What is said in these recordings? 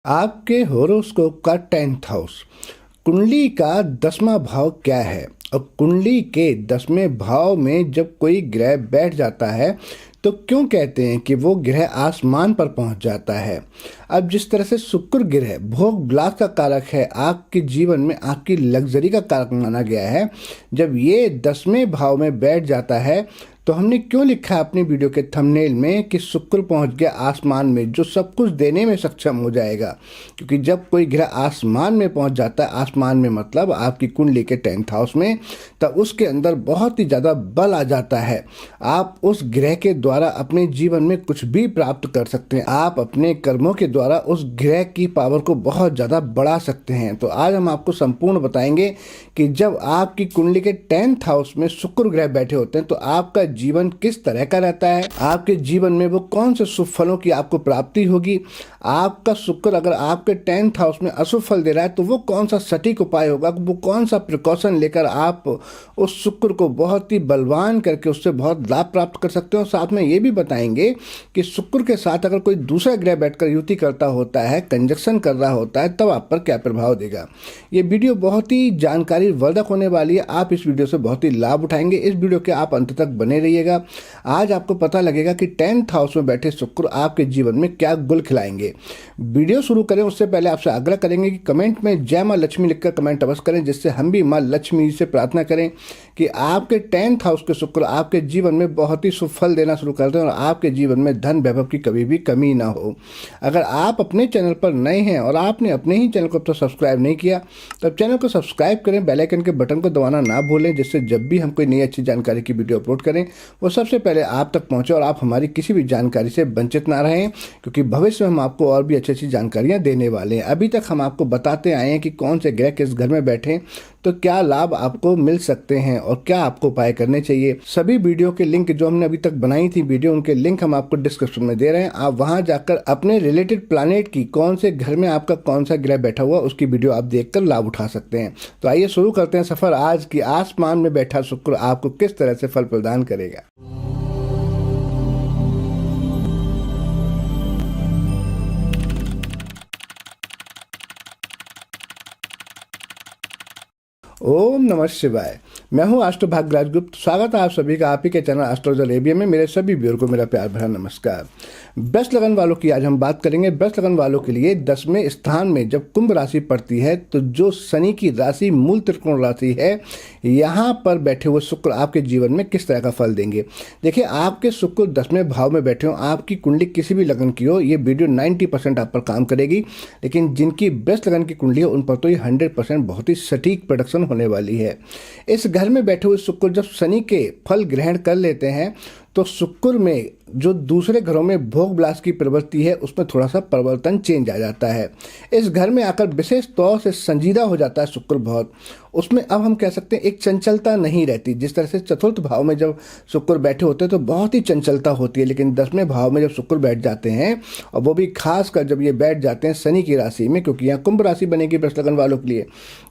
आपके होरोस्कोप का 10th house कुंडली का 10वां भाव क्या है। और कुंडली के 10वें भाव में जब कोई ग्रह बैठ जाता है तो क्यों कहते हैं कि वो ग्रह आसमान पर पहुंच जाता है। अब जिस तरह से शुक्र ग्रह भोग विलास का कारक है, आपके जीवन में आपकी लग्जरी का कारक माना गया है, जब ये 10वें भाव में बैठ जाता है तो हमने क्यों लिखा है अपनी वीडियो के थंबनेल में कि शुक्र पहुंच गया आसमान में, जो सब कुछ देने में सक्षम हो जाएगा। क्योंकि जब कोई ग्रह आसमान में पहुंच जाता है, आसमान में मतलब आपकी कुंडली के 10th हाउस में, तब उसके अंदर बहुत ही ज़्यादा बल आ जाता है। आप उस ग्रह के द्वारा अपने जीवन में कुछ भी प्राप्त कर सकते हैं। आप अपने कर्मों के द्वारा उस ग्रह की पावर को बहुत ज़्यादा बढ़ा सकते हैं। तो आज हम आपको संपूर्ण बताएंगे कि जब आपकी कुंडली के 10th हाउस में शुक्र ग्रह बैठे होते हैं तो आपका जीवन किस तरह का रहता है, आपके जीवन में वो कौन से शुभ फलों की आपको प्राप्ति होगी। आपका शुक्र अगर आपके 10th हाउस में अशुभ फल दे रहा है तो वो कौन सा सटीक उपाय होगा, वो कौन सा प्रिकॉशन लेकर आप उस शुक्र को बहुत ही बलवान करके उससे बहुत लाभ प्राप्त कर सकते हो। साथ में ये भी बताएंगे कि शुक्र के साथ अगर कोई दूसरा ग्रह बैठकर युति करता होता है, कंजक्शन कर रहा होता है, तब आप पर क्या प्रभाव देगा। ये वीडियो बहुत ही जानकारी वर्धक होने वाली है। आप इस वीडियो से बहुत ही लाभ उठाएंगे। इस वीडियो के आप अंत तक बने रहिएगा। आज आपको पता लगेगा कि 10th हाउस में बैठे शुक्र आपके जीवन में क्या गुल खिलाएंगे। वीडियो शुरू करें उससे पहले आपसे आग्रह करेंगे कि कमेंट में जय मां लक्ष्मी लिखकर कमेंट अवश्य करें, जिससे हम भी मां लक्ष्मी से प्रार्थना करें कि आपके 10th हाउस के शुक्र आपके जीवन में बहुत ही शुभ फल देना शुरू कर दें और आपके जीवन में धन वैभव की कभी भी कमी ना हो। अगर आप अपने चैनल पर नए हैं और आपने अपने ही चैनल को अब तक सब्सक्राइब नहीं किया, तब चैनल को सब्सक्राइब करें, बेल आइकन के बटन को दबाना ना भूलें, जिससे जब भी हम कोई नई अच्छी जानकारी की वीडियो अपलोड करें वो सबसे पहले आप तक पहुंचे और आप हमारी किसी भी जानकारी से वंचित ना रहें। क्योंकि भविष्य में हम आपको और भी अच्छी अच्छी जानकारियां देने वाले हैं। अभी तक हम आपको बताते आए हैं कि कौन से ग्रह किस घर में बैठे तो क्या लाभ आपको मिल सकते हैं और क्या आपको उपाय करने चाहिए। सभी वीडियो के लिंक जो हमने अभी तक बनाई थी वीडियो, उनके लिंक हम आपको डिस्क्रिप्शन में दे रहे हैं। आप वहां जाकर अपने रिलेटेड प्लैनेट की कौन से घर में आपका कौन सा ग्रह बैठा हुआ उसकी वीडियो आप देखकर लाभ उठा सकते हैं। तो आइए शुरू करते हैं सफर आज की आसमान में बैठा शुक्र आपको किस तरह से फल प्रदान करेगा। ओम नमः शिवाय। मैं हूं एस्ट्रो भाग्यराज गुप्त। स्वागत है आप सभी का आप ही के चैनल एस्ट्रोलॉजर अरेबिया में। मेरे सभी व्यूअर को मेरा प्यार भरा नमस्कार। वृष लगन वालों की आज हम बात करेंगे। वृष लगन वालों के लिए 10वें स्थान में जब कुंभ राशि पड़ती है तो जो शनि की राशि मूल त्रिकोण राशि है, यहाँ पर बैठे हुए शुक्र आपके जीवन में किस तरह का फल देंगे। देखिए, आपके शुक्र 10वें भाव में बैठे हो, आपकी कुंडली किसी भी लगन की हो, ये वीडियो 90% आप पर काम करेगी। लेकिन जिनकी वृष लगन की कुंडली है उन पर तो ये 100% बहुत ही सटीक प्रोडक्शन होने वाली है। इस घर में बैठे हुए शुक्र जब शनि के फल ग्रहण कर लेते हैं तो शुक्र में जो दूसरे घरों में भोग विलास की प्रवृत्ति है उसमें थोड़ा सा परिवर्तन चेंज आ जाता है। इस घर में आकर विशेष तौर से संजीदा हो जाता है शुक्र बहुत। उसमें अब हम कह सकते हैं एक चंचलता नहीं रहती। जिस तरह से चतुर्थ भाव में जब शुक्र बैठे होते हैं तो बहुत ही चंचलता होती है, लेकिन 10वें भाव में जब शुक्र बैठ जाते हैं, और वो भी खासकर जब ये बैठ जाते हैं शनि की राशि में, क्योंकि यहाँ कुंभ राशि बनेगी वृष लगन वालों के लिए,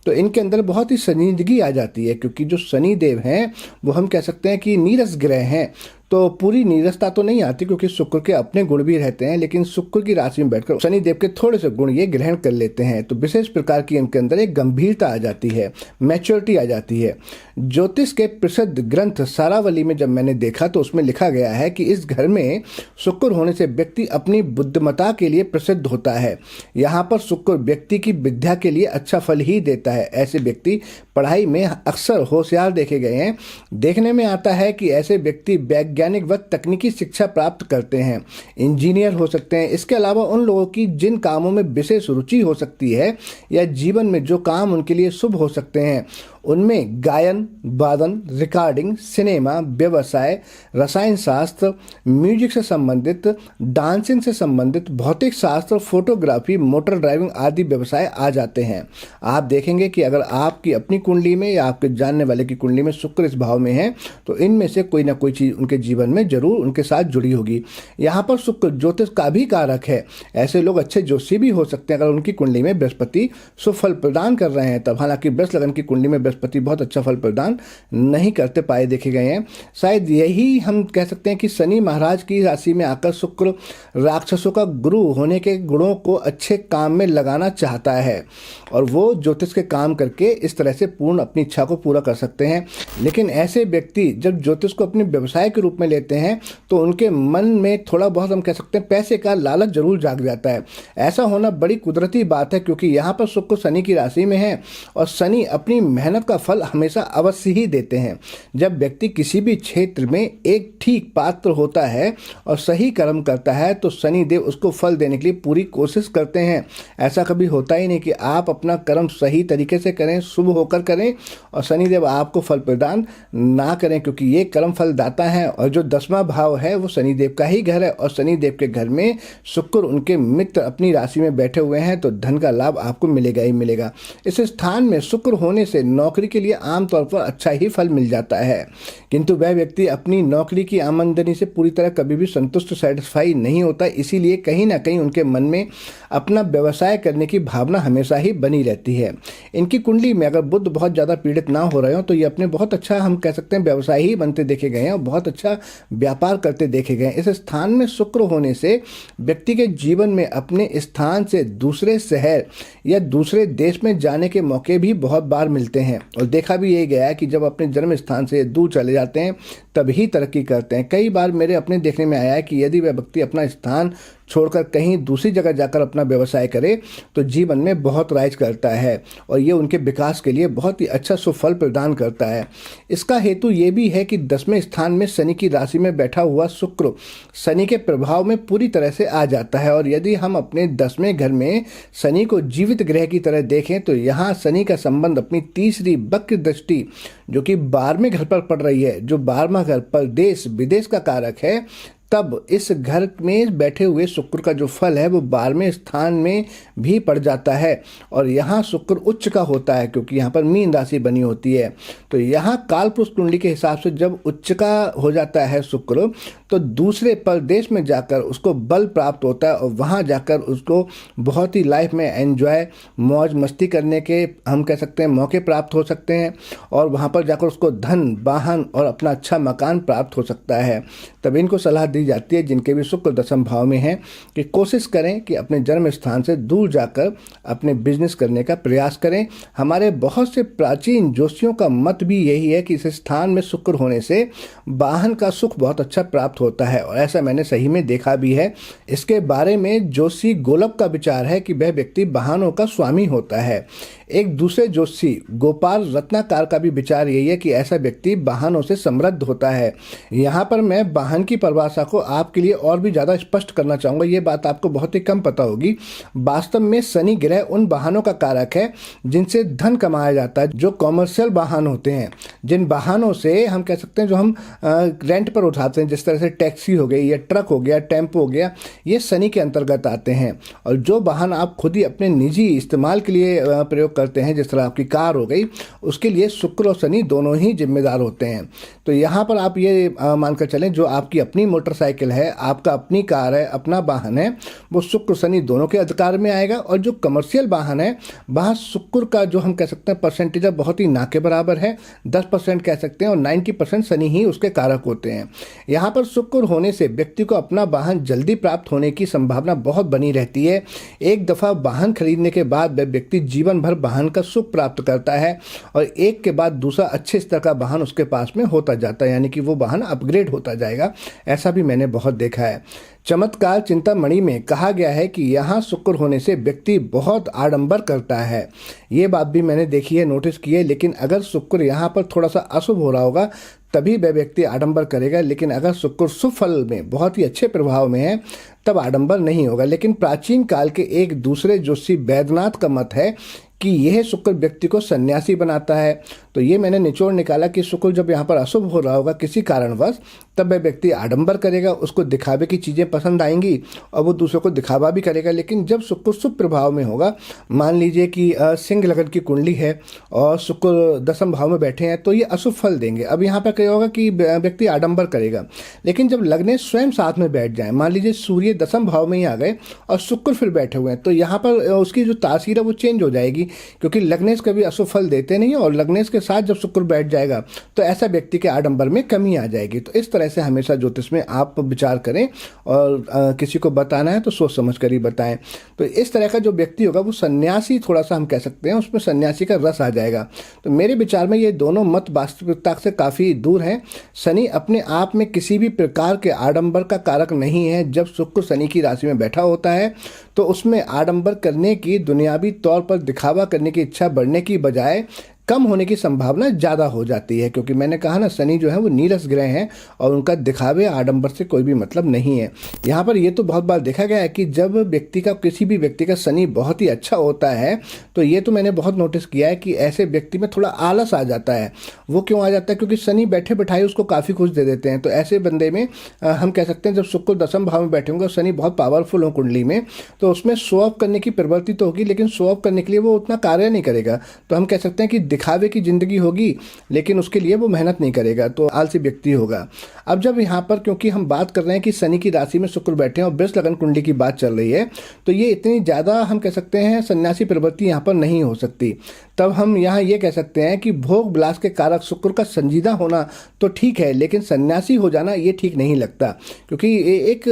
तो इनके अंदर बहुत ही संजीदगी आ जाती है। क्योंकि जो शनि देव हैं वो हम कह सकते हैं कि नीरस ग्रह हैं, तो पूरी नीरसता तो नहीं आती क्योंकि शुक्र के अपने गुण भी रहते हैं, लेकिन शुक्र की राशि में बैठकर शनि देव के थोड़े से गुण ये ग्रहण कर लेते हैं। तो विशेष प्रकार की इनके अंदर एक गंभीरता आ जाती है, मैच्योरिटी आ जाती है। ज्योतिष के प्रसिद्ध ग्रंथ सारावली में जब मैंने देखा तो उसमें लिखा गया है कि इस घर में शुक्र होने से व्यक्ति अपनी बुद्धिमत्ता के लिए प्रसिद्ध होता है। यहाँ पर शुक्र व्यक्ति की विद्या के लिए अच्छा फल ही देता है। ऐसे व्यक्ति पढ़ाई में अक्सर होशियार देखे गए हैं। देखने में आता है कि ऐसे व्यक्ति वैज्ञानिक व तकनीकी शिक्षा प्राप्त करते हैं, इंजीनियर हो सकते हैं। इसके अलावा उन लोगों की जिन कामों में विशेष रुचि हो सकती है या जीवन में जो काम उनके लिए शुभ हो सकते हैं, उनमें गायन, वादन, रिकॉर्डिंग, सिनेमा, व्यवसाय, रसायन शास्त्र, म्यूजिक से संबंधित, डांसिंग से संबंधित, भौतिक शास्त्र, फोटोग्राफी, मोटर ड्राइविंग आदि व्यवसाय आ जाते हैं। आप देखेंगे कि अगर आपकी अपनी कुंडली में या आपके जानने वाले की कुंडली में शुक्र इस भाव में है तो इनमें से कोई ना कोई चीज़ उनके जीवन में जरूर उनके साथ जुड़ी होगी। यहाँ पर शुक्र ज्योतिष का भी कारक है। ऐसे लोग अच्छे ज्योतिषी भी हो सकते हैं अगर उनकी कुंडली में बृहस्पति शुभ फल प्रदान कर रहे हैं तब। हालांकि वृष लगन की कुंडली में बृहस्पति बहुत अच्छा फल प्रदान नहीं करते पाए देखे गए हैं। शायद यही हम कह सकते हैं कि शनि महाराज की राशि में आकर शुक्र राक्षसों का गुरु होने के गुणों को अच्छे काम में लगाना चाहता है और वो ज्योतिष के काम करके इस तरह से पूर्ण अपनी इच्छा को पूरा कर सकते हैं। लेकिन ऐसे व्यक्ति जब ज्योतिष को अपने व्यवसाय के रूप में लेते हैं तो उनके मन में थोड़ा बहुत हम कह सकते हैं पैसे का लालच जरूर जाग जाता है। ऐसा होना बड़ी कुदरती बात है क्योंकि यहाँ पर शुक्र शनि की राशि में है और शनि अपनी मेहनत का फल हमेशा अवश्य ही देते हैं। जब व्यक्ति किसी भी क्षेत्र में एक ठीक पात्र होता है और सही कर्म करता है तो शनि देव उसको फल देने के लिए पूरी कोशिश करते हैं। ऐसा कभी होता ही नहीं कि आप अपना कर्म सही तरीके से करें, शुभ होकर करें और शनिदेव आपको फल प्रदान ना करें, क्योंकि ये कर्म फल दाता है। और जो 10वां भाव है वो शनिदेव का ही घर है और शनिदेव के घर में शुक्र उनके मित्र अपनी राशि में बैठे हुए हैं तो धन का लाभ आपको मिलेगा ही मिलेगा। इस स्थान में शुक्र होने से नौकरी के लिए आमतौर पर अच्छा ही फल मिल जाता है, किंतु वह व्यक्ति अपनी नौकरी की आमदनी से पूरी तरह कभी भी संतुष्ट सेटिस्फाई नहीं होता। इसीलिए कहीं ना कहीं उनके मन में अपना व्यवसाय करने की भावना हमेशा ही बनी रहती है। इनकी कुंडली में अगर बुध बहुत ज़्यादा पीड़ित ना हो रहे हो तो ये अपने बहुत अच्छा हम कह सकते हैं व्यवसाय ही बनते देखे गए हैं और बहुत अच्छा व्यापार करते देखे गए हैं। इस स्थान में शुक्र होने से व्यक्ति के जीवन में अपने स्थान से दूसरे शहर या दूसरे देश में जाने के मौके भी बहुत बार मिलते हैं और देखा भी यही गया है कि जब अपने जन्म स्थान से दूर चले जाते हैं तभी तरक्की करते हैं। कई बार मेरे अपने देखने में आया है कि यदि वह व्यक्ति अपना स्थान छोड़कर कहीं दूसरी जगह जाकर अपना व्यवसाय करे तो जीवन में बहुत राइज करता है और ये उनके विकास के लिए बहुत ही अच्छा सुफल प्रदान करता है। इसका हेतु ये भी है कि 10वें स्थान में शनि की राशि में बैठा हुआ शुक्र शनि के प्रभाव में पूरी तरह से आ जाता है और यदि हम अपने 10वें घर में शनि को जीवित ग्रह की तरह देखें तो यहाँ शनि का संबंध अपनी तीसरी वक्र दृष्टि जो कि 12वें घर पर पड़ रही है, जो 12वां घर परदेश विदेश का कारक है, तब इस घर में बैठे हुए शुक्र का जो फल है वो 12वें स्थान में भी पड़ जाता है और यहाँ शुक्र उच्च का होता है क्योंकि यहाँ पर मीन राशि बनी होती है। तो यहाँ कालपुरुष कुंडली के हिसाब से जब उच्च का हो जाता है शुक्र तो दूसरे प्रदेश में जाकर उसको बल प्राप्त होता है और वहाँ जाकर उसको बहुत ही लाइफ में एंजॉय मौज मस्ती करने के हम कह सकते हैं मौके प्राप्त हो सकते हैं और वहाँ पर जाकर उसको धन वाहन और अपना अच्छा मकान प्राप्त हो सकता है। तब इनको सलाह दी जाती है जिनके भी शुक्र 10वें भाव में है कि कोशिश करें कि अपने जन्म स्थान से दूर जाकर अपने बिजनेस करने का प्रयास करें। हमारे बहुत से प्राचीन ज्योतिषियों का मत भी यही है कि इस स्थान में शुक्र होने से वाहन का सुख बहुत अच्छा प्राप्त होता है और ऐसा मैंने सही में देखा भी है। इसके बारे में ज्योतिषी गोलक का विचार है कि वह व्यक्ति वाहनों का स्वामी होता है। एक दूसरे ज्योतिषी गोपाल रत्नाकर का भी विचार यही है कि ऐसा व्यक्ति वाहनों से समृद्ध होता है। यहाँ पर मैं वाहन की परिभाषा को आपके लिए और भी ज़्यादा स्पष्ट करना चाहूँगा, ये बात आपको बहुत ही कम पता होगी। वास्तव में शनि ग्रह उन वाहनों का कारक है जिनसे धन कमाया जाता है, जो कॉमर्शियल वाहन होते हैं, जिन वाहनों से हम कह सकते हैं जो हम रेंट पर उठाते हैं, जिस तरह से टैक्सी हो गई या ट्रक हो गया, टेम्पो हो गया, ये शनि के अंतर्गत आते हैं। और जो वाहन आप खुद ही अपने निजी इस्तेमाल के लिए प्रयोग करते हैं, जिस तरह आपकी कार हो गई, उसके लिए शुक्र और शनि दोनों ही जिम्मेदार होते हैं। तो यहाँ पर आप ये मानकर चलें जो आपकी अपनी मोटरसाइकिल है, आपका अपनी कार है, अपना वाहन है, वो शुक्र शनि दोनों के अधिकार में आएगा। और जो कमर्शियल वाहन है वहाँ शुक्र का जो हम कह सकते हैं परसेंटेज बहुत ही ना के बराबर है, 10% कह सकते हैं और 90% शनि ही उसके कारक होते हैं। यहाँ पर शुक्र होने से व्यक्ति को अपना वाहन जल्दी प्राप्त होने की संभावना बहुत बनी रहती है। एक दफ़ा वाहन खरीदने के बाद वह व्यक्ति जीवन भर वाहन का सुख प्राप्त करता है और एक के बाद दूसरा अच्छे स्तर का वाहन उसके पास में होता जाता है, यानी कि वो वाहन अपग्रेड होता जाएगा। ऐसा भी मैंने बहुत देखा है। चमत्कार चिंतामणि में कहा गया है कि यहाँ शुक्र होने से व्यक्ति बहुत आडंबर करता है। ये बात भी मैंने देखी है, नोटिस की है। लेकिन अगर शुक्र यहाँ पर थोड़ा सा अशुभ हो रहा होगा तभी वह व्यक्ति आडंबर करेगा, लेकिन अगर शुक्र शुभ फल में बहुत ही अच्छे प्रभाव में है तब आडंबर नहीं होगा। लेकिन प्राचीन काल के एक दूसरे ज्योतिषी वैद्यनाथ का मत है कि यह शुक्र व्यक्ति को सन्यासी बनाता है। तो ये मैंने निचोड़ निकाला कि शुक्र जब यहाँ पर अशुभ हो रहा होगा किसी कारणवश, तब वह व्यक्ति आडंबर करेगा, उसको दिखावे की चीज़ें पसंद आएंगी और वो दूसरों को दिखावा भी करेगा। लेकिन जब शुक्र शुभ प्रभाव में होगा, मान लीजिए कि सिंह लगन की कुंडली है और शुक्र दसम भाव में बैठे हैं, तो ये अशुभ फल देंगे। अब यहाँ पर क्या होगा कि व्यक्ति आडंबर करेगा। लेकिन जब लग्नेश स्वयं साथ में बैठ जाए, मान लीजिए सूर्य दसम भाव में ही आ गए और शुक्र फिर बैठे हुए हैं, तो यहाँ पर उसकी जो तासीर है वो चेंज हो जाएगी, क्योंकि लग्नेश कभी अशुभ फल देते नहीं और लग्नेश के साथ जब शुक्र बैठ जाएगा तो ऐसा व्यक्ति के आडंबर में कमी आ जाएगी। तो इस तरह से हमेशा ज्योतिष में आप विचार करें और किसी को बताना है तो सोच समझ कर ही बताएं। तो इस तरह का जो व्यक्ति होगा वो सन्यासी, थोड़ा सा हम कह सकते हैं उसमें सन्यासी का रस आ जाएगा। तो मेरे विचार में ये दोनों मत वास्तविकता से काफ़ी दूर हैं। शनि अपने आप में किसी भी प्रकार के आडंबर का कारक नहीं है। जब शुक्र शनि की राशि में बैठा होता है तो उसमें आडंबर करने की, दुनियावी तौर पर दिखावा करने की इच्छा बढ़ने की बजाय कम होने की संभावना ज़्यादा हो जाती है, क्योंकि मैंने कहा ना शनि जो है वो नीरस ग्रह हैं और उनका दिखावे आडंबर से कोई भी मतलब नहीं है। यहाँ पर ये तो बहुत बार देखा गया है कि जब व्यक्ति का, किसी भी व्यक्ति का शनि बहुत ही अच्छा होता है तो ये तो मैंने बहुत नोटिस किया है कि ऐसे व्यक्ति में थोड़ा आलस आ जाता है। वो क्यों आ जाता है? क्योंकि शनि बैठे बैठाए उसको काफ़ी कुछ दे देते हैं। तो ऐसे बंदे में हम कह सकते हैं जब शुक्र दसम भाव में बैठे होंगे और शनि बहुत पावरफुल हो कुंडली में, तो उसमें शो ऑफ करने की प्रवृत्ति तो होगी, लेकिन शो ऑफ करने के लिए वो उतना कार्य नहीं करेगा। तो हम कह सकते हैं कि दिखावे की जिंदगी होगी, लेकिन उसके लिए वो मेहनत नहीं करेगा, तो आलसी व्यक्ति होगा। अब जब यहाँ पर, क्योंकि हम बात कर रहे हैं कि शनि की राशि में शुक्र बैठे हैं और वृष लगन कुंडली की बात चल रही है, तो ये इतनी ज़्यादा हम कह सकते हैं सन्यासी प्रवृत्ति यहाँ पर नहीं हो सकती। तब हम यहाँ ये कह सकते हैं कि भोग विलास के कारक शुक्र का संजीदा होना तो ठीक है, लेकिन सन्यासी हो जाना ये ठीक नहीं लगता, क्योंकि एक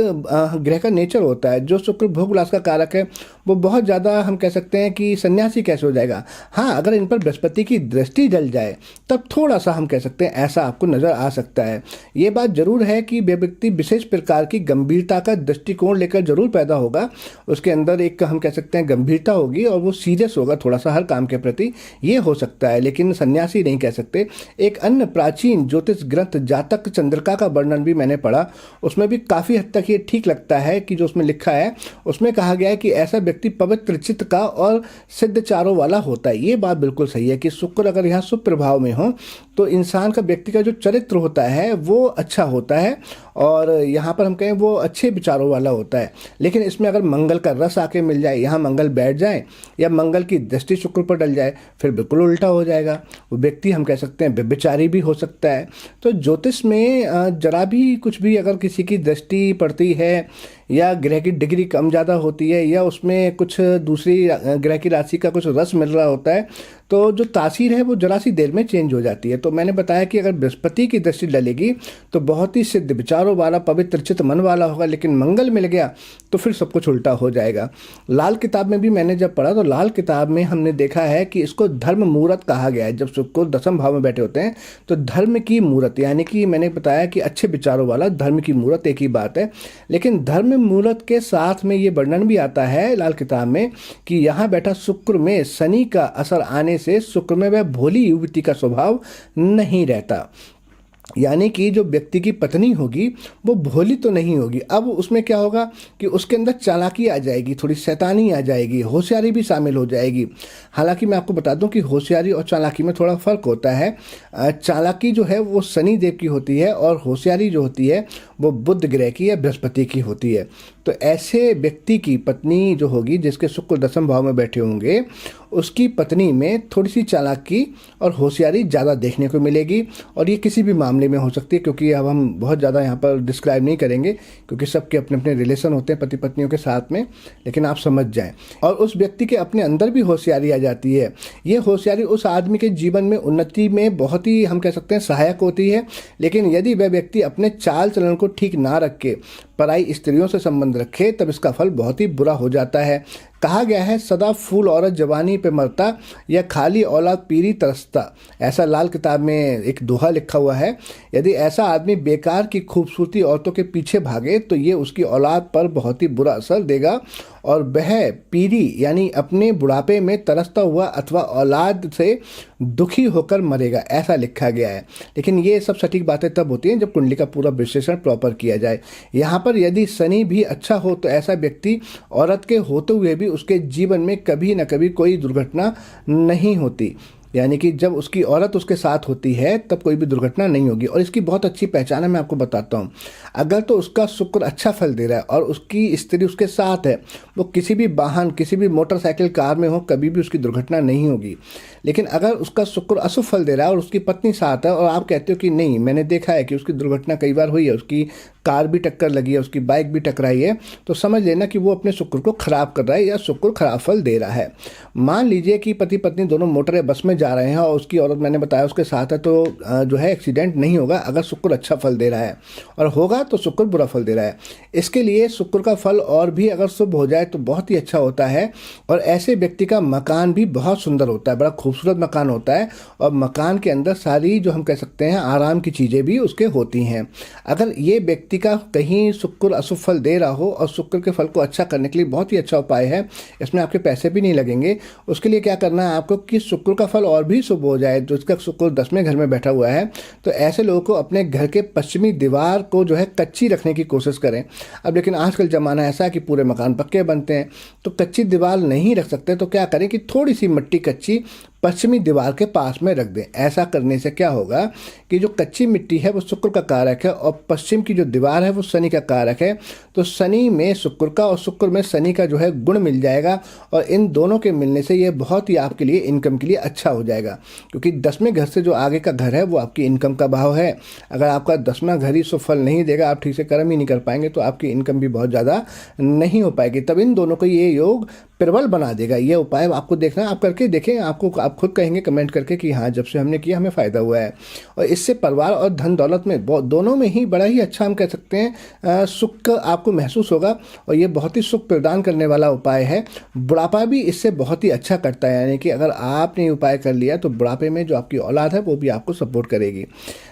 ग्रह का नेचर होता है। जो शुक्र भोग विलास का कारक है वो बहुत ज़्यादा हम कह सकते हैं कि सन्यासी कैसे हो जाएगा। हाँ, अगर इन पर बृहस्पति की दृष्टि डल जाए तब थोड़ा सा हम कह सकते हैं ऐसा आपको नज़र आ सकता है। ये बात जरूर है कि व्यक्ति विशेष प्रकार की गंभीरता का दृष्टिकोण लेकर जरूर पैदा होगा, उसके अंदर एक हम कह सकते हैं गंभीरता होगी और वो सीरियस होगा थोड़ा सा हर काम के प्रति, ये हो सकता है, लेकिन सन्यासी नहीं कह सकते। एक अन्य प्राचीन ज्योतिष ग्रंथ जातक चंद्रिका का वर्णन भी मैंने पढ़ा, उसमें भी काफ़ी हद तक ये ठीक लगता है कि जो उसमें लिखा है, उसमें कहा गया है कि ऐसा व्यक्ति पवित्र चित्त का और सिद्ध चारों वाला होता है। ये बात बिल्कुल सही है कि शुक्र अगर यहाँ शुभ प्रभाव में हो तो इंसान का, व्यक्ति का जो चरित्र होता है वो अच्छा होता है और यहाँ पर हम कहें वो अच्छे विचारों वाला होता है। लेकिन इसमें अगर मंगल का रस आके मिल जाए, यहाँ मंगल बैठ जाए या मंगल की दृष्टि शुक्र पर डल जाए, फिर बिल्कुल उल्टा हो जाएगा। वो व्यक्ति हम कह सकते हैं व्यभिचारी भी हो सकता है। तो ज्योतिष में जरा भी कुछ भी अगर किसी की दृष्टि पड़ती है या ग्रह की डिग्री कम ज़्यादा होती है या उसमें कुछ दूसरी ग्रह की राशि का कुछ रस मिल रहा होता है, तो जो तासीर है वो जरा सी देर में चेंज हो जाती है। तो मैंने बताया कि अगर बृहस्पति की दृष्टि डलेगी तो बहुत ही सिद्ध विचारों वाला, पवित्र चित्त मन वाला होगा, लेकिन मंगल मिल गया तो फिर सब कुछ उल्टा हो जाएगा। लाल किताब में भी मैंने जब पढ़ा तो लाल किताब में हमने देखा है कि इसको धर्म मुहूर्त कहा गया है। जब शुक्र दसम भाव में बैठे होते हैं तो धर्म की मुहूर्त, यानी कि मैंने बताया कि अच्छे विचारों वाला, धर्म की मुहूर्त एक ही बात है, लेकिन धर्म मुहूर्त के साथ में ये वर्णन भी आता है लाल किताब में कि यहाँ बैठा शुक्र में शनि का असर आने से शुक्र में वह भोली युवती का स्वभाव नहीं रहता। यानी कि जो व्यक्ति की पत्नी होगी वो भोली तो नहीं होगी। अब उसमें क्या होगा कि उसके अंदर चालाकी आ जाएगी, थोड़ी शैतानी आ जाएगी, होशियारी भी शामिल हो जाएगी। हालांकि मैं आपको बता दूं कि होशियारी और चालाकी में थोड़ा फ़र्क होता है। चालाकी जो है वो शनि देव की होती है और होशियारी जो होती है वो बुध ग्रह की या बृहस्पति की होती है। तो ऐसे व्यक्ति की पत्नी जो होगी, जिसके शुक्र दसम भाव में बैठे होंगे, उसकी पत्नी में थोड़ी सी चालाकी और होशियारी ज़्यादा देखने को मिलेगी। और ये किसी भी मामले में हो सकती है, क्योंकि अब हम बहुत ज़्यादा यहाँ पर डिस्क्राइब नहीं करेंगे क्योंकि सबके अपने अपने रिलेशन होते हैं पति पत्नियों के साथ में, लेकिन आप समझ जाएं। और उस व्यक्ति के अपने अंदर भी होशियारी आ जाती है। ये होशियारी उस आदमी के जीवन में उन्नति में बहुत ही हम कह सकते हैं सहायक होती है। लेकिन यदि वह व्यक्ति अपने चाल चलन को ठीक ना रख के पराई स्त्रियों से संबंध रखे तब इसका फल बहुत ही बुरा हो जाता है। कहा गया है सदा फूल औरत जवानी पे मरता या खाली औलाद पीरी तरसता, ऐसा लाल किताब में एक दोहा लिखा हुआ है। यदि ऐसा आदमी बेकार की खूबसूरती औरतों के पीछे भागे तो ये उसकी औलाद पर बहुत ही बुरा असर देगा और वह पीढ़ी यानी अपने बुढ़ापे में तरसता हुआ अथवा औलाद से दुखी होकर मरेगा, ऐसा लिखा गया है। लेकिन ये सब सटीक बातें तब होती हैं जब कुंडली का पूरा विश्लेषण प्रॉपर किया जाए। यहाँ पर यदि शनि भी अच्छा हो तो ऐसा व्यक्ति औरत के होते हुए भी उसके जीवन में कभी न कभी कोई दुर्घटना नहीं होती, यानी कि जब उसकी औरत उसके साथ होती है तब कोई भी दुर्घटना नहीं होगी। और इसकी बहुत अच्छी पहचान है, मैं आपको बताता हूँ। अगर तो उसका शुक्र अच्छा फल दे रहा है और उसकी स्त्री उसके साथ है, वो किसी भी वाहन, किसी भी मोटरसाइकिल, कार में हो, कभी भी उसकी दुर्घटना नहीं होगी। लेकिन अगर उसका शुक्र अशुभ फल दे रहा है और उसकी पत्नी साथ है और आप कहते हो कि नहीं, मैंने देखा है कि उसकी दुर्घटना कई बार हुई है, उसकी कार भी टक्कर लगी है, उसकी बाइक भी टकराई है, तो समझ लेना कि वो अपने शुक्र को खराब कर रहा है या शुक्र खराब फल दे रहा है। मान लीजिए कि पति पत्नी दोनों मोटर या बस में जा रहे हैं और उसकी औरत, मैंने बताया, उसके साथ है, तो जो है एक्सीडेंट नहीं होगा अगर शुक्र अच्छा फल दे रहा है, और होगा तो शुक्र बुरा फल दे रहा है। इसके लिए शुक्र का फल और भी अगर शुभ हो जाए तो बहुत ही अच्छा होता है। और ऐसे व्यक्ति का मकान भी बहुत सुंदर होता है, बड़ा खूबसूरत मकान होता है, और मकान के अंदर सारी जो हम कह सकते हैं आराम की चीज़ें भी उसके होती हैं। अगर ये व्यक्ति का कहीं शुक्र अशुभ फल दे रहा हो और शुक्र के फल को अच्छा करने के लिए बहुत ही अच्छा उपाय है, इसमें आपके पैसे भी नहीं लगेंगे। उसके लिए क्या करना है आपको कि शुक्र का फल और भी शुभ हो जाए, तो इसका शुक्र 10वें घर में बैठा हुआ है, तो ऐसे लोगों को अपने घर के पश्चिमी दीवार को जो है कच्ची रखने की कोशिश करें। अब लेकिन आजकल ज़माना ऐसा है कि पूरे मकान पक्के बनते हैं, तो कच्ची दीवार नहीं रख सकते, तो क्या करें कि थोड़ी सी मिट्टी कच्ची पश्चिमी दीवार के पास में रख दें। ऐसा करने से क्या होगा कि जो कच्ची मिट्टी है वो शुक्र का कारक है और पश्चिम की जो दीवार है वो शनि का कारक है, तो शनि में शुक्र का और शुक्र में शनि का जो है गुण मिल जाएगा, और इन दोनों के मिलने से ये बहुत ही आपके लिए इनकम के लिए अच्छा हो जाएगा। क्योंकि 10वें घर से जो आगे का घर है वो आपकी इनकम का भाव है। अगर आपका 10वां घर ही सुफल नहीं देगा, आप ठीक से कर्म ही नहीं कर पाएंगे, तो आपकी इनकम भी बहुत ज़्यादा नहीं हो पाएगी। तब इन दोनों को ये योग प्रबल बना देगा। ये उपाय आपको देखना है, आप करके देखें, आपको आप खुद कहेंगे कमेंट करके कि हाँ, जब से हमने किया हमें फ़ायदा हुआ है। और इससे परिवार और धन दौलत में दोनों में ही बड़ा ही अच्छा, हम कह सकते हैं, सुख आपको महसूस होगा, और ये बहुत ही सुख प्रदान करने वाला उपाय है। बुढ़ापा भी इससे बहुत ही अच्छा करता है, यानी कि अगर आपने ये उपाय कर लिया तो बुढ़ापे में जो आपकी औलाद है वो भी आपको सपोर्ट करेगी।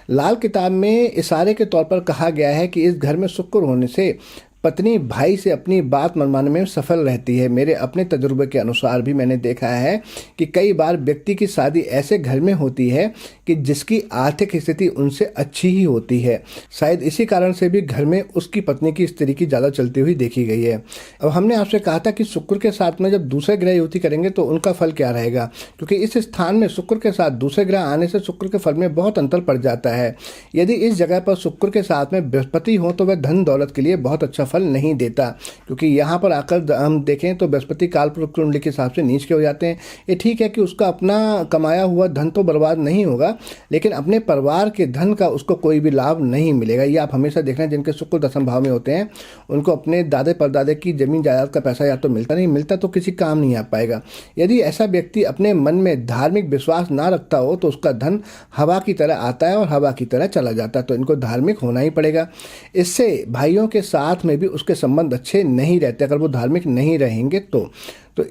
लाल किताब में इशारे के तौर पर कहा गया है कि इस घर में शुक्र होने से पत्नी भाई से अपनी बात मनवाने में सफल रहती है। मेरे अपने तजुर्बे के अनुसार भी मैंने देखा है कि कई बार व्यक्ति की शादी ऐसे घर में होती है कि जिसकी आर्थिक स्थिति उनसे अच्छी ही होती है। शायद इसी कारण से भी घर में उसकी पत्नी की स्त्री की ज़्यादा चलती हुई देखी गई है। अब हमने आपसे कहा था कि शुक्र के साथ में जब दूसरे ग्रह युति करेंगे तो उनका फल क्या रहेगा, क्योंकि इस स्थान में शुक्र के साथ दूसरे ग्रह आने से शुक्र के फल में बहुत अंतर पड़ जाता है। यदि इस जगह पर शुक्र के साथ में बृहस्पति हो तो वह धन दौलत के लिए बहुत अच्छा फल नहीं देता, क्योंकि यहाँ पर आकर हम देखें तो बृहस्पति कालपुरुष कुंडली के हिसाब से नीच के हो जाते हैं। ये ठीक है कि उसका अपना कमाया हुआ धन तो बर्बाद नहीं होगा, लेकिन अपने परिवार के धन का उसको कोई भी लाभ नहीं मिलेगा। ये आप हमेशा देखना, जिनके शुक्र दशम भाव में होते हैं उनको अपने दादे परदादे की जमीन जायदाद का पैसा या तो मिलता नहीं मिलता तो किसी काम नहीं आ पाएगा। यदि ऐसा व्यक्ति अपने मन में धार्मिक विश्वास ना रखता हो तो उसका धन हवा की तरह आता है और हवा की तरह चला जाता है, तो इनको धार्मिक होना ही पड़ेगा। इससे भाइयों के साथ में भी उसके संबंध अच्छे नहीं रहते अगर वो धार्मिक नहीं रहेंगे तो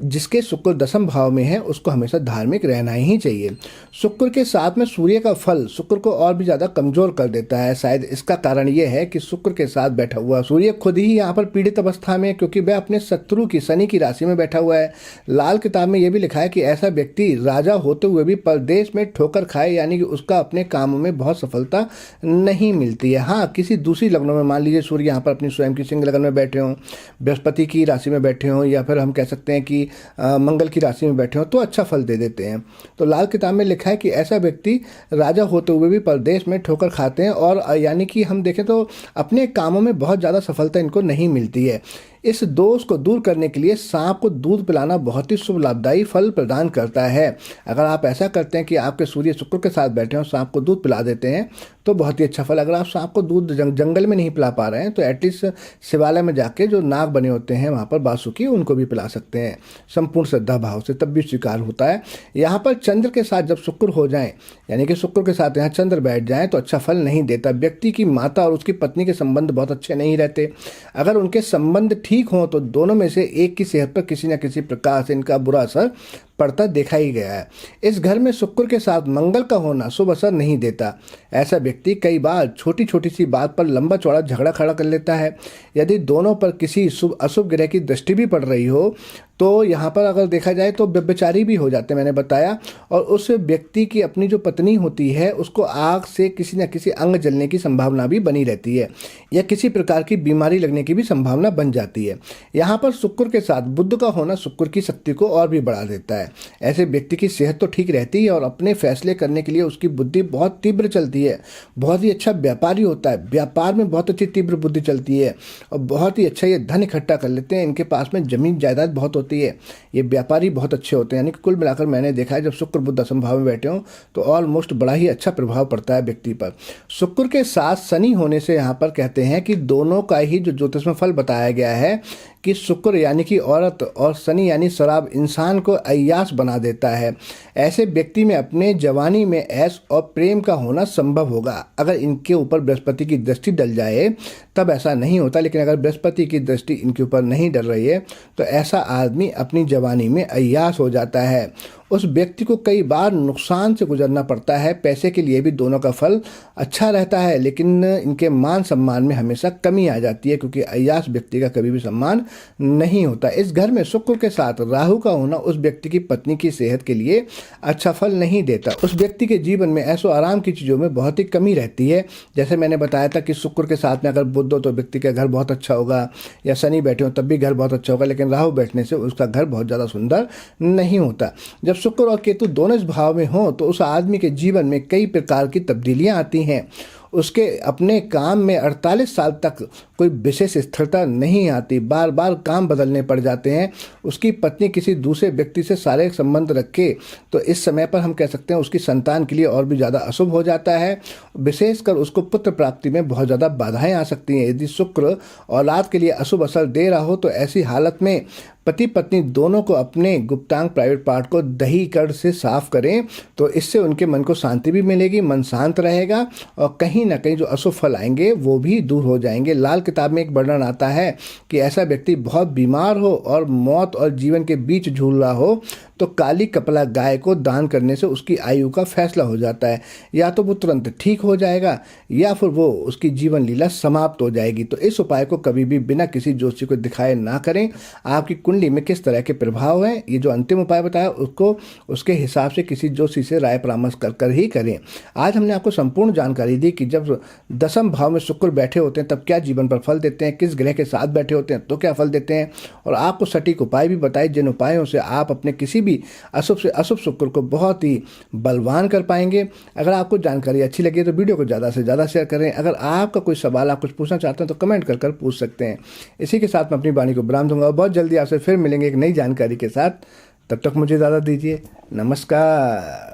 जिसके शुक्र दशम भाव में है उसको हमेशा धार्मिक रहना ही चाहिए। शुक्र के साथ में सूर्य का फल शुक्र को और भी ज़्यादा कमज़ोर कर देता है। शायद इसका कारण ये है कि शुक्र के साथ बैठा हुआ सूर्य खुद ही यहाँ पर पीड़ित अवस्था में, क्योंकि वह अपने शत्रु की शनि की राशि में बैठा हुआ है। लाल किताब में यह भी लिखा है कि ऐसा व्यक्ति राजा होते हुए भी परदेश में ठोकर खाए, यानी कि उसका अपने कामों में बहुत सफलता नहीं मिलती है। हाँ, किसी दूसरी लग्नों में, मान लीजिए सूर्य यहाँ पर अपनी स्वयं की सिंह लगन में बैठे हों, बृहस्पति की राशि में बैठे हों, या फिर हम कह सकते हैं कि मंगल की राशि में बैठे हो, तो अच्छा फल दे देते हैं। तो लाल किताब में लिखा है कि ऐसा व्यक्ति राजा होते हुए भी परदेश में ठोकर खाते हैं, और यानी कि हम देखें तो अपने कामों में बहुत ज़्यादा सफलता इनको नहीं मिलती है। इस दोष को दूर करने के लिए सांप को दूध पिलाना बहुत ही शुभ लाभदायी फल प्रदान करता है। अगर आप ऐसा करते हैं कि आपके सूर्य शुक्र के साथ बैठे हो, सांप को दूध पिला देते हैं, तो बहुत ही अच्छा फल। अगर आप सांप को दूध जंगल में नहीं पिला पा रहे हैं तो एटलीस्ट शिवालय में जाके जो नाग बने होते हैं वहाँ पर बासुकी, उनको भी पिला सकते हैं संपूर्ण श्रद्धा भाव से, तब भी स्वीकार होता है। यहाँ पर चंद्र के साथ जब शुक्र हो जाएं, यानी कि शुक्र के साथ यहाँ चंद्र बैठ जाएं, तो अच्छा फल नहीं देता। व्यक्ति की माता और उसकी पत्नी के संबंध बहुत अच्छे नहीं रहते। अगर उनके संबंध ठीक हो तो दोनों में से एक की सेहत पर किसी न किसी प्रकार से इनका बुरा असर पड़ता देखा ही गया है। इस घर में शुक्र के साथ मंगल का होना शुभ असर नहीं देता। ऐसा व्यक्ति कई बार छोटी छोटी सी बात पर लंबा चौड़ा झगड़ा खड़ा कर लेता है। यदि दोनों पर किसी शुभ अशुभ ग्रह की दृष्टि भी पड़ रही हो तो यहाँ पर अगर देखा जाए तो व्यभिचारी भी हो जाते हैं, मैंने बताया। और उस व्यक्ति की अपनी जो पत्नी होती है उसको आग से किसी न किसी अंग जलने की संभावना भी बनी रहती है, या किसी प्रकार की बीमारी लगने की भी संभावना बन जाती है। यहाँ पर शुक्र के साथ बुध का होना शुक्र की शक्ति को और भी बढ़ा देता है। ऐसे व्यक्ति की सेहत तो ठीक रहती है और अपने फैसले करने के लिए उसकी बुद्धि बहुत तीव्र चलती है। बहुत ही अच्छा व्यापारी होता है, व्यापार में बहुत अच्छी तीव्र बुद्धि चलती है और बहुत ही अच्छा ये धन इकट्ठा कर लेते हैं। इनके पास में जमीन जायदाद बहुत होती है। ये व्यापारी बहुत अच्छे होते हैं। यानी कि कुल मिलाकर मैंने देखा है जब शुक्र बुध दशम भाव में बैठे हों तो ऑलमोस्ट बड़ा ही अच्छा प्रभाव पड़ता है व्यक्ति पर। शुक्र के साथ शनि होने से यहाँ पर कहते हैं कि दोनों का ही जो ज्योतिष में फल बताया गया है कि शुक्र यानी कि औरत और शनि यानी शराब इंसान को अय्याश बना देता है। ऐसे व्यक्ति में अपने जवानी में ऐश और प्रेम का होना संभव होगा। अगर इनके ऊपर बृहस्पति की दृष्टि डल जाए तब ऐसा नहीं होता, लेकिन अगर बृहस्पति की दृष्टि इनके ऊपर नहीं डल रही है तो ऐसा आदमी अपनी जवानी में अय्याश हो जाता है। उस व्यक्ति को कई बार नुकसान से गुजरना पड़ता है। पैसे के लिए भी दोनों का फल अच्छा रहता है, लेकिन इनके मान सम्मान में हमेशा कमी आ जाती है, क्योंकि अय्याश व्यक्ति का कभी भी सम्मान नहीं होता। इस घर में शुक्र के साथ राहु का होना उस व्यक्ति की पत्नी की सेहत के लिए अच्छा फल नहीं देता। उस व्यक्ति के जीवन में ऐशो आराम की चीज़ों में बहुत ही कमी रहती है। जैसे मैंने बताया था कि शुक्र के साथ में अगर बुध हो तो व्यक्ति का घर बहुत अच्छा होगा, या शनि बैठे हो तब भी घर बहुत अच्छा होगा, लेकिन राहु बैठने से उसका घर बहुत ज़्यादा सुंदर नहीं होता। जब शुक्र और केतु दोनों इस भाव में हों तो उस आदमी के जीवन में कई प्रकार की तब्दीलियां आती हैं। उसके अपने काम में 48 साल तक कोई विशेष स्थिरता नहीं आती, बार बार काम बदलने पड़ जाते हैं। उसकी पत्नी किसी दूसरे व्यक्ति से शारीरिक संबंध रखे तो इस समय पर हम कह सकते हैं उसकी संतान के लिए और भी ज़्यादा अशुभ हो जाता है। विशेषकर उसको पुत्र प्राप्ति में बहुत ज़्यादा बाधाएं आ सकती हैं। यदि शुक्र औलाद के लिए अशुभ असर दे रहा हो तो ऐसी हालत में पति पत्नी दोनों को अपने गुप्तांग प्राइवेट पार्ट को दही कड़ से साफ करें तो इससे उनके मन को शांति भी मिलेगी, मन शांत रहेगा और कहीं ना कहीं जो अशुभ फल आएंगे वो भी दूर हो जाएंगे। लाल किताब में एक वर्णन आता है कि ऐसा व्यक्ति बहुत बीमार हो और मौत और जीवन के बीच झूल रहा हो तो काली कपला गाय को दान करने से उसकी आयु का फैसला हो जाता है। या तो वो तुरंत ठीक हो जाएगा या फिर वो उसकी जीवन लीला समाप्त हो जाएगी। तो इस उपाय को कभी भी बिना किसी ज्योतिषी को दिखाए ना करें। आपकी कुंडली में किस तरह के प्रभाव हैं, ये जो अंतिम उपाय बताया उसको उसके हिसाब से किसी ज्योतिषी से राय परामर्श कर ही करें। आज हमने आपको संपूर्ण जानकारी दी कि जब दशम भाव में शुक्र बैठे होते हैं तब क्या जीवन पर फल देते हैं, किस ग्रह के साथ बैठे होते हैं तो क्या फल देते हैं, और आपको सटीक उपाय भी बताए जिन उपायों से आप अपने किसी भी अशुभ से अशुभ शुक्र को बहुत ही बलवान कर पाएंगे। अगर आपको जानकारी अच्छी लगी तो वीडियो को ज़्यादा से ज़्यादा शेयर करें। अगर आपका कोई सवाल आप कुछ पूछना चाहते हैं तो कमेंट कर पूछ सकते हैं। इसी के साथ मैं अपनी वाणी को विराम दूंगा और बहुत जल्दी आपसे फिर मिलेंगे एक नई जानकारी के साथ। तब तक मुझे इजाज़त दीजिए। नमस्कार।